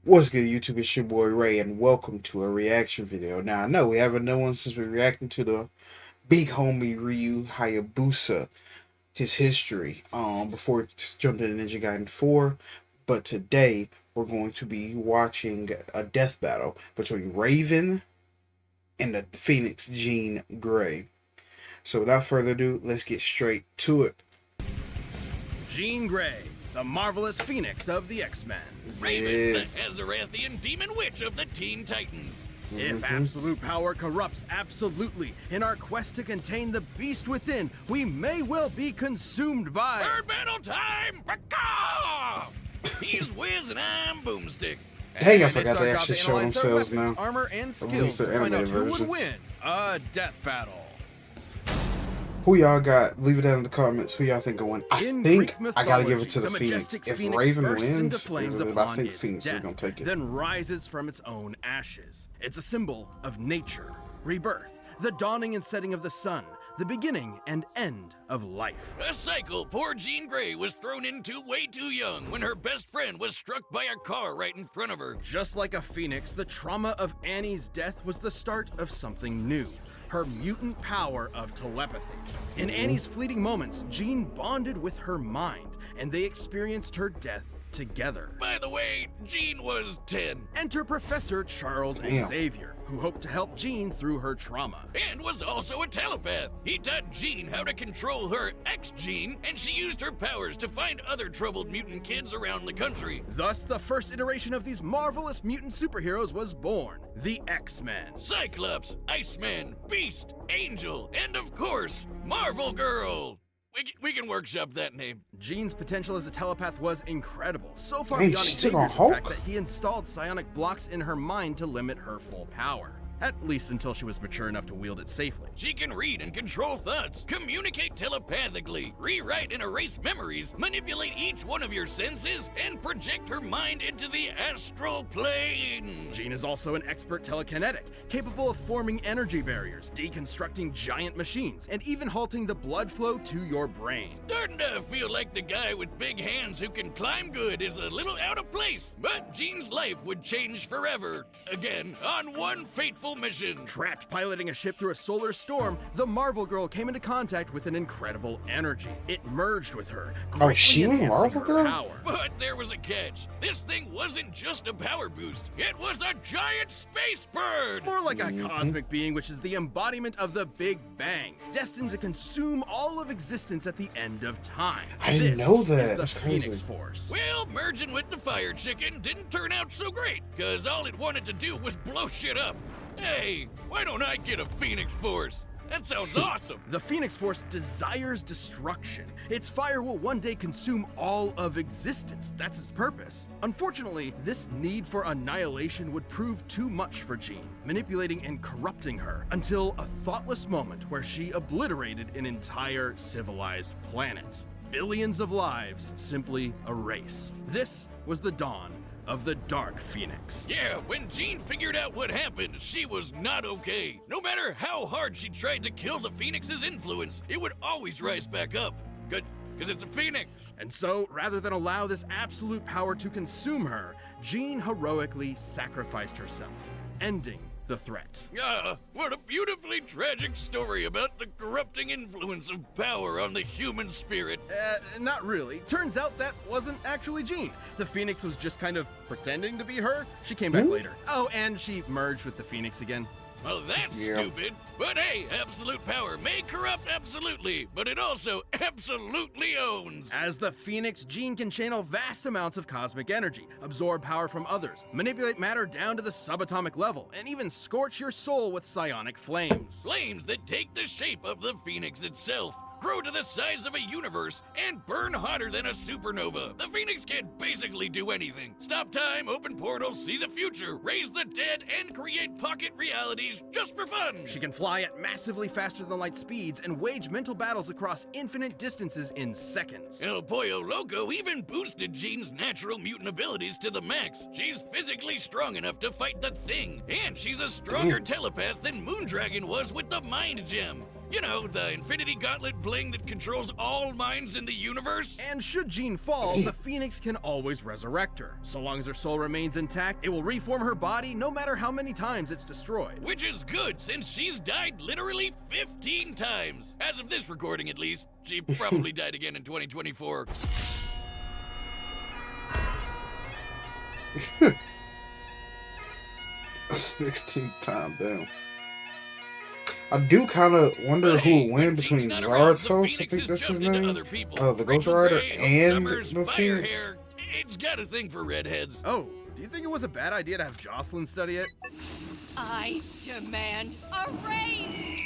What's good, YouTube? It's your boy Ray, and welcome to a reaction video. Now, I know we haven't done one since we reacting to the big homie Ryu Hayabusa, his history, before we just jumped into Ninja Gaiden 4. But today, we're going to be watching a death battle between Raven and the Phoenix Jean Grey. So, without further ado, let's get straight to it. Jean Grey, the marvelous Phoenix of the X-Men. Raven, the Azarathian demon witch of the Teen Titans. If absolute power corrupts absolutely, in our quest to contain the beast within, we may well be consumed by... Bird battle time! Baka! He's Wiz and I'm Boomstick. Dang, I And forgot it's our they job actually to show analyze their themselves weapons, now. armor, and At skills least the to find out animated who would versions. win a death battle. Who y'all got? Leave it down in the comments. Who y'all think will win? I In think Greek I gotta give it mythology, to the Phoenix. majestic If Phoenix Raven bursts into wins, flames I upon think its Phoenix is death, gonna take it. then rises from its own ashes. It's a symbol of nature, rebirth, the dawning and setting of the sun, the beginning and end of life. A cycle poor Jean Grey was thrown into way too young when her best friend was struck by a car right in front of her. Just like a phoenix, the trauma of Annie's death was the start of something new. Her mutant power of telepathy. In Annie's fleeting moments, Jean bonded with her mind, and they experienced her death together. By the way, Jean was 10 Enter Professor Charles Damn. Xavier, who hoped to help Jean through her trauma. and was also a telepath. He taught Jean how to control her ex-Jean, and she used her powers to find other troubled mutant kids around the country. Thus, the first iteration of these marvelous mutant superheroes was born, the X-Men. Cyclops, Iceman, Beast, Angel, and of course, Marvel Girl. We can workshop that name. Jean's potential as a telepath was incredible, so far Dang, beyond she took on Xavier's, in fact, Hulk? that he installed psionic blocks in her mind to limit her full power. At least until she was mature enough to wield it safely. She can read and control thoughts, communicate telepathically, rewrite and erase memories, manipulate each one of your senses, and project her mind into the astral plane. Jean is also an expert telekinetic, capable of forming energy barriers, deconstructing giant machines, and even halting the blood flow to your brain. Starting to feel like the guy with big hands who can climb good is a little out of place, but Jean's life would change forever. Again, on one fateful mission. Trapped piloting a ship through a solar storm, the Marvel Girl came into contact with an incredible energy. It merged with her, greatly she a enhancing Marvel her Girl? power. But there was a catch. This thing wasn't just a power boost, it was a giant space bird! More like a cosmic being, which is the embodiment of the Big Bang, destined to consume all of existence at the end of time. I didn't This know that. is the That's Phoenix crazy. Force. Well, merging with the fire chicken didn't turn out so great, cause all it wanted to do was blow shit up. Hey, why don't I get a Phoenix Force? That sounds awesome. The Phoenix Force desires destruction. Its fire will one day consume all of existence. That's its purpose. Unfortunately, this need for annihilation would prove too much for Jean, manipulating and corrupting her until a thoughtless moment where she obliterated an entire civilized planet. Billions of lives simply erased. This was the dawn of the Dark Phoenix. Yeah, when Jean figured out what happened, she was not okay. No matter how hard she tried to kill the Phoenix's influence, it would always rise back up. Good, because it's a Phoenix. And so, rather than allow this absolute power to consume her, Jean heroically sacrificed herself, ending the threat. Ah, what a beautifully tragic story about the corrupting influence of power on the human spirit. Not really. Turns out that wasn't actually Jean. The Phoenix was just kind of pretending to be her. She came back later. Oh, and she merged with the Phoenix again. Well, that's Yeah. stupid. But hey, absolute power may corrupt absolutely, but it also absolutely owns. As the Phoenix, Jean can channel vast amounts of cosmic energy, absorb power from others, manipulate matter down to the subatomic level, and even scorch your soul with psionic flames. Flames that take the shape of the Phoenix itself, grow to the size of a universe, and burn hotter than a supernova. The Phoenix can basically do anything. Stop time, open portals, see the future, raise the dead, and create pocket realities just for fun. She can fly at massively faster than light speeds and wage mental battles across infinite distances in seconds. El Pollo Loco even boosted Jean's natural mutant abilities to the max. She's physically strong enough to fight the Thing, and she's a stronger telepath than Moondragon was with the Mind Gem. You know, the Infinity Gauntlet bling that controls all minds in the universe? And should Jean fall, the Phoenix can always resurrect her. So long as her soul remains intact, it will reform her body no matter how many times it's destroyed. Which is good, since she's died literally 15 times. As of this recording, at least. She probably died again in 2024. A 16th time down. I do kind of wonder But who hey, will win when between Jean's not around, the Zarthos, I Phoenix think has that's his jumped into name, other people. the Ghost Rachel Rider, Ray, Hope and Summers, the Fire Phoenix. Hair. It's got a thing for redheads. Oh, do you think it was a bad idea to have Jocelyn study it? I demand a raise!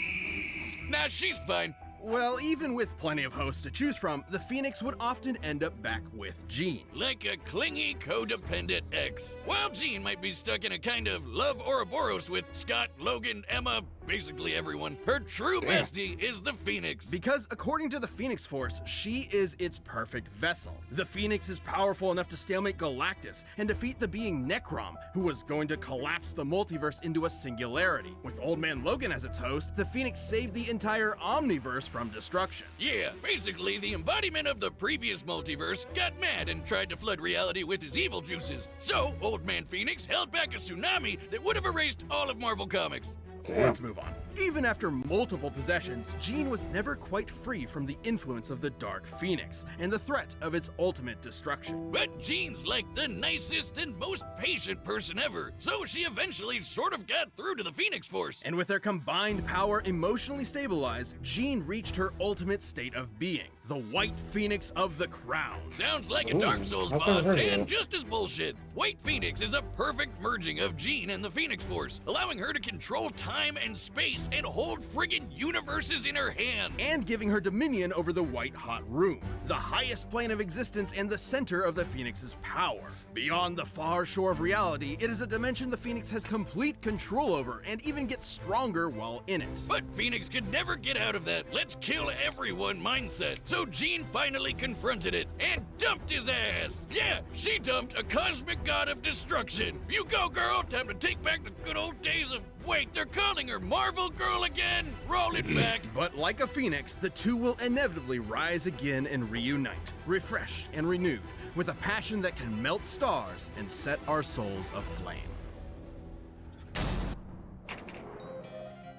Nah, she's fine. Well, even with plenty of hosts to choose from, the Phoenix would often end up back with Jean. Like a clingy, codependent ex. While Jean might be stuck in a kind of love Ouroboros with Scott, Logan, Emma, basically everyone, her true bestie is the Phoenix. Because according to the Phoenix Force, she is its perfect vessel. The Phoenix is powerful enough to stalemate Galactus and defeat the being Necrom, who was going to collapse the multiverse into a singularity. With Old Man Logan as its host, the Phoenix saved the entire Omniverse from destruction. Yeah, basically the embodiment of the previous multiverse got mad and tried to flood reality with his evil juices. So, Old Man Phoenix held back a tsunami that would have erased all of Marvel Comics. Let's move on. Even after multiple possessions, Jean was never quite free from the influence of the Dark Phoenix and the threat of its ultimate destruction. But Jean's like the nicest and most patient person ever, so she eventually sort of got through to the Phoenix Force. And with their combined power emotionally stabilized, Jean reached her ultimate state of being, the White Phoenix of the Crown. Sounds like a Dark Souls I've never boss, heard of and that. just as bullshit. White Phoenix is a perfect merging of Jean and the Phoenix Force, allowing her to control time and space and hold friggin' universes in her hand. And giving her dominion over the White Hot Room, the highest plane of existence and the center of the Phoenix's power. Beyond the far shore of reality, it is a dimension the Phoenix has complete control over and even gets stronger while in it. But Phoenix could never get out of that let's kill everyone mindset, so Jean finally confronted it and dumped his ass. Yeah, she dumped a cosmic god of destruction. You go, girl. Time to take back the good old days of... Wait, they're calling her Marvel Girl again? Roll it back. But like a phoenix, the two will inevitably rise again and reunite, refreshed and renewed, with a passion that can melt stars and set our souls aflame.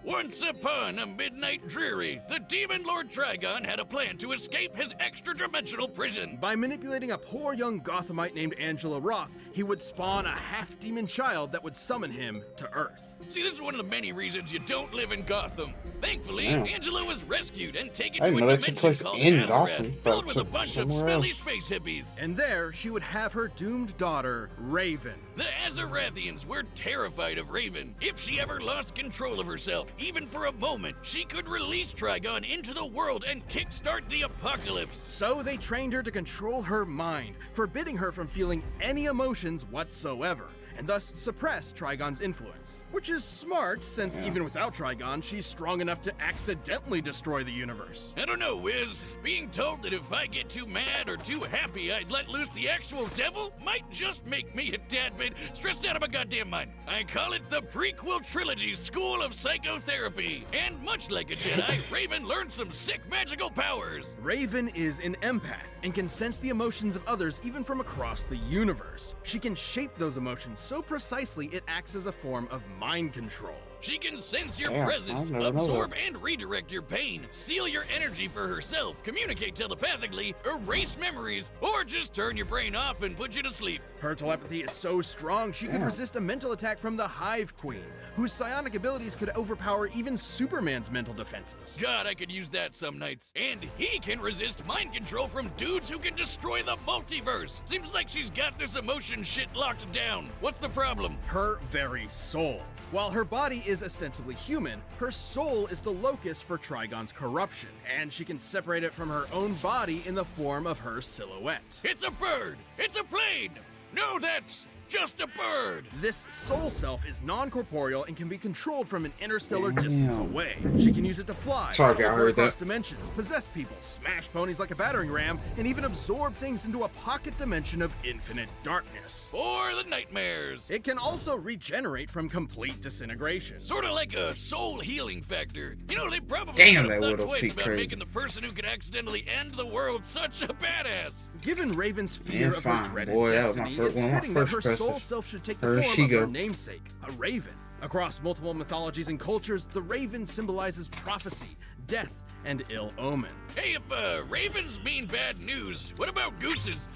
Once upon a midnight dreary, the Demon Lord Trigon had a plan to escape his extra-dimensional prison. By manipulating a poor young Gothamite named Angela Roth, he would spawn a half-demon child that would summon him to Earth. See, this is one of the many reasons you don't live in Gotham. Thankfully, Yeah. Angela was rescued and taken I to didn't a know that took dimension place called in Nazareth, Gotham, but filled with a took bunch of somewhere smelly else. space hippies. And there, she would have her doomed daughter, Raven. The Azarathians were terrified of Raven. If she ever lost control of herself, even for a moment, she could release Trigon into the world and kickstart the apocalypse. So they trained her to control her mind, forbidding her from feeling any emotions whatsoever, and thus suppress Trigon's influence. Which is smart, since even without Trigon, she's strong enough to accidentally destroy the universe. I don't know, Wiz. Being told that if I get too mad or too happy I'd let loose the actual devil might just make me a tad bit stressed out of my goddamn mind. I call it the prequel trilogy School of Psychotherapy. And much like a Jedi, Raven learned some sick magical powers. Raven is an empath and can sense the emotions of others even from across the universe. She can shape those emotions so precisely it acts as a form of mind control. She can sense your Damn, presence, I never know absorb that. and redirect your pain, steal your energy for herself, communicate telepathically, erase memories, or just turn your brain off and put you to sleep. Her telepathy is so strong she could Damn. resist a mental attack from the Hive Queen, whose psionic abilities could overpower even Superman's mental defenses. God, I could use that some nights. And he can resist mind control from dudes who can destroy the multiverse. Seems like she's got this emotion shit locked down. What's the problem? Her very soul. While her body is ostensibly human, her soul is the locus for Trigon's corruption, and she can separate it from her own body in the form of her silhouette. It's a bird! It's a plane! No, that's just a bird. This soul self is non-corporeal and can be controlled from an interstellar distance away. She can use it to fly, Sorry, I teleport heard across that. dimensions, possess people, smash ponies like a battering ram, and even absorb things into a pocket dimension of infinite darkness. Or the nightmares. It can also regenerate from complete disintegration. Sort of like a soul healing factor. You know, they probably Damn, should have that thought Widow's twice feet about crazy. making the person who could accidentally end the world such a badass. Given Raven's fear Yeah, of fine. her dreaded Boy, that was destiny, one it's of my fitting that her first soul presses. self should take the Where form she of her go? namesake, a raven. Across multiple mythologies and cultures, the raven symbolizes prophecy, death, and ill omen. Hey, if ravens mean bad news, what about gooses?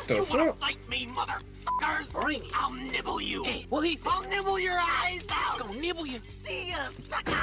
The You wanna fuck? fight me, motherfuckers? Bring it. I'll nibble you. Hey, what he said? I'll nibble your eyes out. Gonna nibble you. See ya, suckers.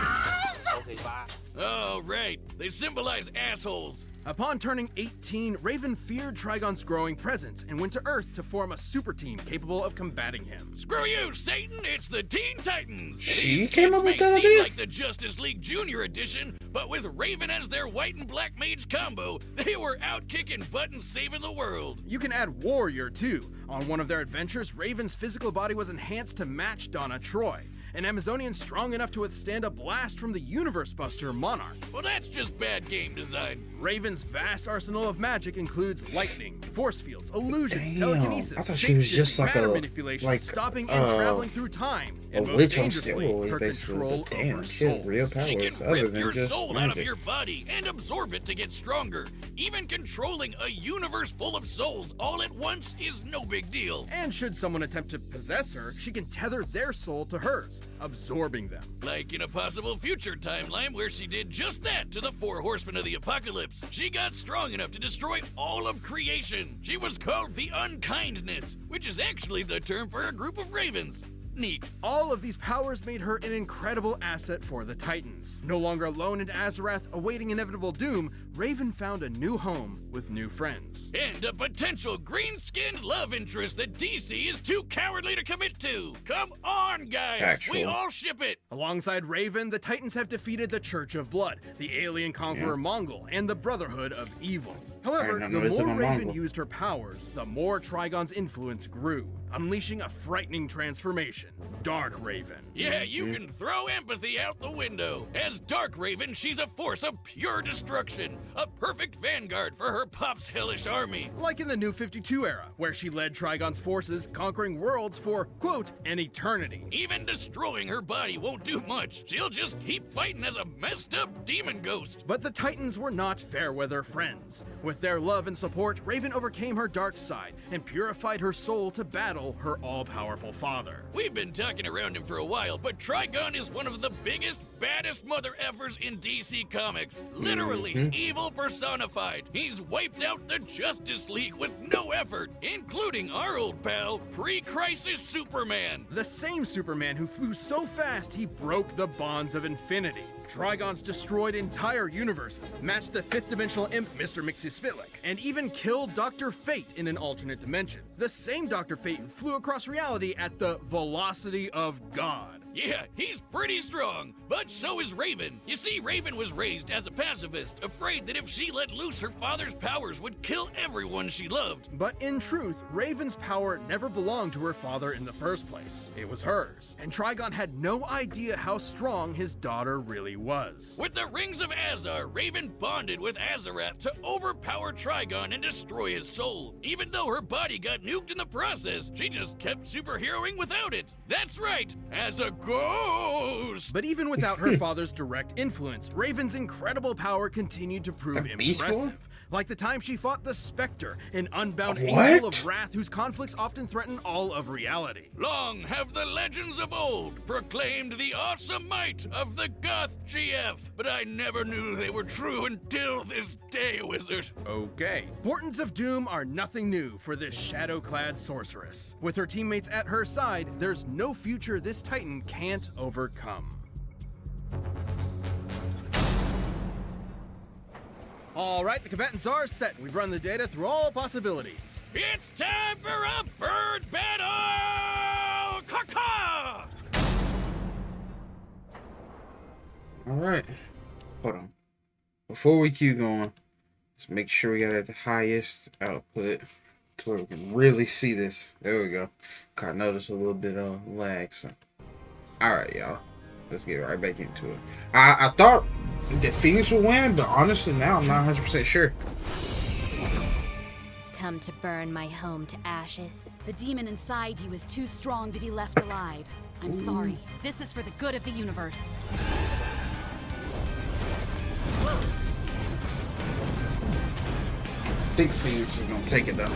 Okay, bye. Oh, right. They symbolize assholes. Upon turning 18, Raven feared Trigon's growing presence and went to Earth to form a super team capable of combating him. Screw you, Satan! It's the Teen Titans! She These came kids up with may that seem idea? like the Justice League Junior Edition, but with Raven as their white and black mage combo, they were out kicking butt and saving the world. You can add Warrior too. On one of their adventures, Raven's physical body was enhanced to match Donna Troy, an Amazonian strong enough to withstand a blast from the Universe Buster Monarch. Well, that's just bad game design. Raven's vast arsenal of magic includes lightning, force fields, illusions, Damn, telekinesis, I thought she was just shape-shifting, like matter a- manipulation, like, stopping and traveling through time, and most witch on dangerously, steroids, her basically. control But damn, over she has souls. real She powers can other rip than your just soul out of magic. your body and absorb it to get stronger. Even controlling a universe full of souls all at once is no big deal. And should someone attempt to possess her, she can tether their soul to hers, absorbing them. Like in a possible future timeline where she did just that to the four horsemen of the apocalypse. She got strong enough to destroy all of creation. She was called the Unkindness, which is actually the term for a group of ravens. Neat. All of these powers made her an incredible asset for the Titans. No longer alone in Azarath, awaiting inevitable doom, Raven found a new home with new friends. And a potential green-skinned love interest that DC is too cowardly to commit to. Come on, guys. Factual. We all ship it. Alongside Raven, the Titans have defeated the Church of Blood, the alien conqueror Mongol, and the Brotherhood of Evil. However, I the know it's more a Raven Mongol. used her powers, the more Trigon's influence grew, unleashing a frightening transformation. Dark Raven. Yeah, you can throw empathy out the window. As Dark Raven, she's a force of pure destruction. A perfect vanguard for her pop's hellish army. Like in the New 52 era, where she led Trigon's forces, conquering worlds for, quote, an eternity. Even destroying her body won't do much. She'll just keep fighting as a messed up demon ghost. But the Titans were not fair-weather friends. With their love and support, Raven overcame her dark side and purified her soul to battle her all-powerful father. We've been talking around him for a while, but Trigon is one of the biggest, baddest mother effers in DC Comics. Literally, evil personified. He's wiped out the Justice League with no effort, including our old pal, pre-crisis Superman. The same Superman who flew so fast he broke the bonds of infinity. Trigon's destroyed entire universes, matched the fifth-dimensional imp Mr. Mxyzptlk, and even killed Dr. Fate in an alternate dimension. The same Dr. Fate who flew across reality at the velocity of God. Yeah, he's pretty strong, but so is Raven. You see, Raven was raised as a pacifist, afraid that if she let loose her father's powers would kill everyone she loved. But in truth, Raven's power never belonged to her father in the first place. It was hers. And Trigon had no idea how strong his daughter really was. With the Rings of Azar, Raven bonded with Azarath to overpower Trigon and destroy his soul. Even though her body got nuked in the process, she just kept superheroing without it. That's right, as a ghost! But even without her father's direct influence, Raven's incredible power continued to prove The Beast Boy? impressive. Like the time she fought the Spectre, an unbound What? angel of wrath whose conflicts often threaten all of reality. Long have the legends of old proclaimed the awesome might of the Goth GF, but I never knew they were true until this day, Wizard. Okay. Portents of Doom are nothing new for this shadow-clad sorceress. With her teammates at her side, there's no future this Titan can't overcome. All right, the combatants are set. We've run the data through all possibilities. It's time for a bird battle! Caw-caw! All right, hold on. Before we keep going, let's make sure we got at the highest output. to where we can really see this. There we go. I noticed a little bit of lag. So, all right, y'all. Let's get right back into it. I thought that Phoenix would win, but honestly, now I'm not 100% sure. Come to burn my home to ashes. The demon inside you is too strong to be left alive. I'm sorry. This is for the good of the universe. I think Phoenix is gonna take it though.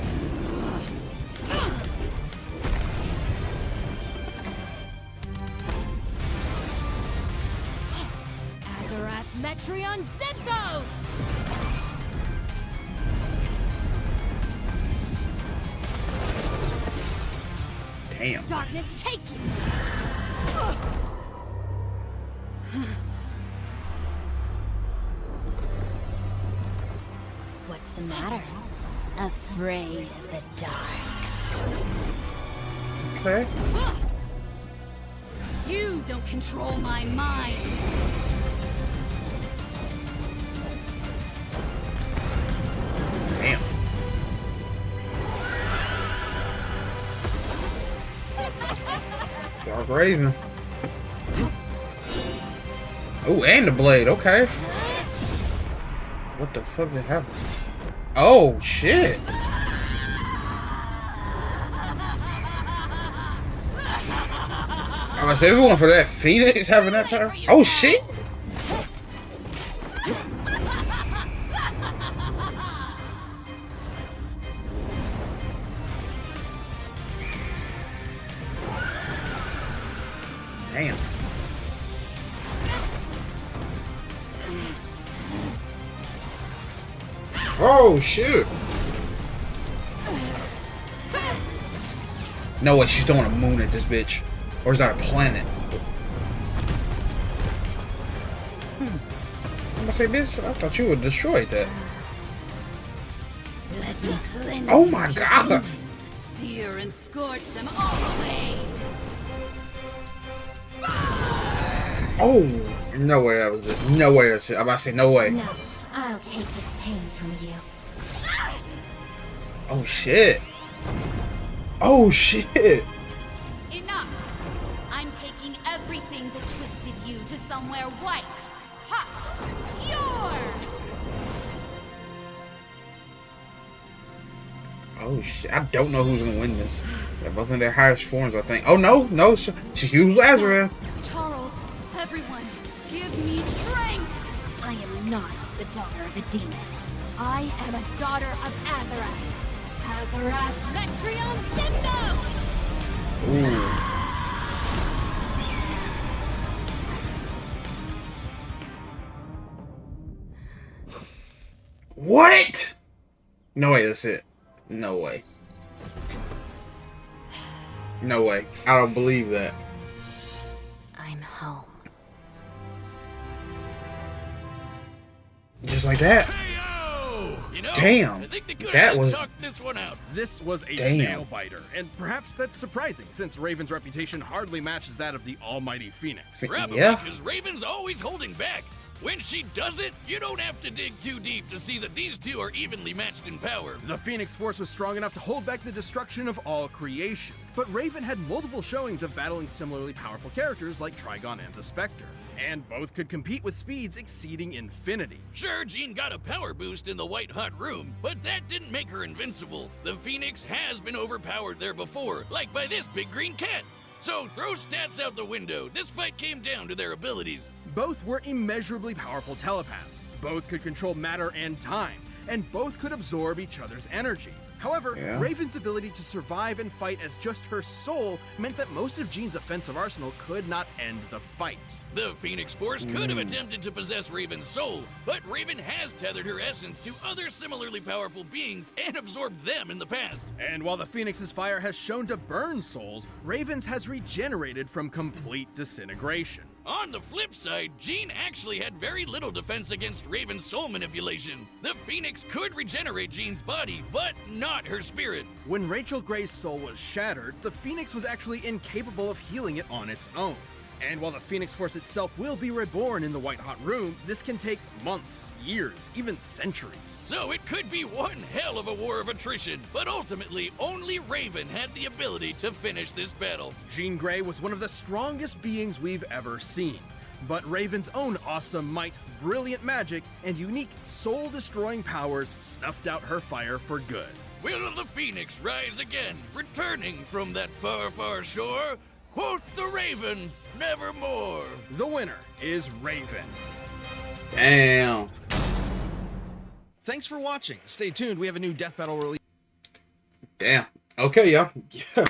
Azarath Metreon Zenthos! Damn. Darkness, take you! What's the matter? Afraid of the dark. Okay. You don't control my mind! Damn. Dark Raven. Oh, and the blade. Okay. What the fuck did happen? Oh shit. I was everyone for that Phoenix having that power. Oh shit. Damn. Oh shit. No way, she's throwing a moon at this bitch. Or is that a planet? I'm gonna say, bitch, I thought you would destroy that. Let me cleanse Oh my your God. demons, sear and scorch them all away! Oh, no way that was it. No way that's it. I'm about to say no way. No, I'll take this pain from you. Oh shit. Oh shit. Enough! I'm taking everything that twisted you to somewhere white, hot, pure! Oh shit. I don't know who's gonna win this. They're both in their highest forms, I think. Oh no, she's used Lazarus. Charles, everyone, give me strength! I am not the daughter of a demon. I am a daughter of Azarath. Azarath Metreon Zenthos! Ooh. What? No way, that's it. No way. No way. I don't believe that. I'm home. Just like that. Hey-o! You know, Damn. I think they could That have was- talked this one out. This was a Damn. nail-biter, and perhaps that's surprising, since Raven's reputation hardly matches that of the almighty Phoenix. Probably Yeah. because Raven's always holding back. When she does it, you don't have to dig too deep to see that these two are evenly matched in power. The Phoenix Force was strong enough to hold back the destruction of all creation, but Raven had multiple showings of battling similarly powerful characters like Trigon and the Spectre, and both could compete with speeds exceeding infinity. Sure, Jean got a power boost in the White Hot Room, but that didn't make her invincible. The Phoenix has been overpowered there before, like by this big green cat. So throw stats out the window. This fight came down to their abilities. Both were immeasurably powerful telepaths, both could control matter and time, and both could absorb each other's energy. However, Yeah. Raven's ability to survive and fight as just her soul meant that most of Jean's offensive arsenal could not end the fight. The Phoenix Force could have attempted to possess Raven's soul, but Raven has tethered her essence to other similarly powerful beings and absorbed them in the past. And while the Phoenix's fire has shown to burn souls, Raven's has regenerated from complete disintegration. On the flip side, Jean actually had very little defense against Raven's soul manipulation. The Phoenix could regenerate Jean's body, but not her spirit. When Rachel Gray's soul was shattered, the Phoenix was actually incapable of healing it on its own. And while the Phoenix Force itself will be reborn in the White Hot Room, this can take months, years, even centuries. So it could be one hell of a war of attrition, but ultimately only Raven had the ability to finish this battle. Jean Grey was one of the strongest beings we've ever seen. But Raven's own awesome might, brilliant magic, and unique soul-destroying powers snuffed out her fire for good. Will the Phoenix rise again, returning from that far, far shore? Quoth the Raven, nevermore. The winner is Raven. Damn. Thanks for watching. Stay tuned, we have a new Death Battle release. Damn. Okay, y'all. Yeah.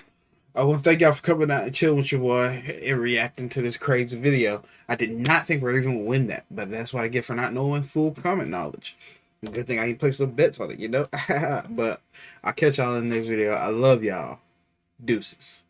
I want to thank y'all for coming out and chilling with your boy and reacting to this crazy video. I did not think Raven would win that, but that's what I get for not knowing full comment knowledge. Good thing I can place some bets on it, you know? But I'll catch y'all in the next video. I love y'all. Deuces.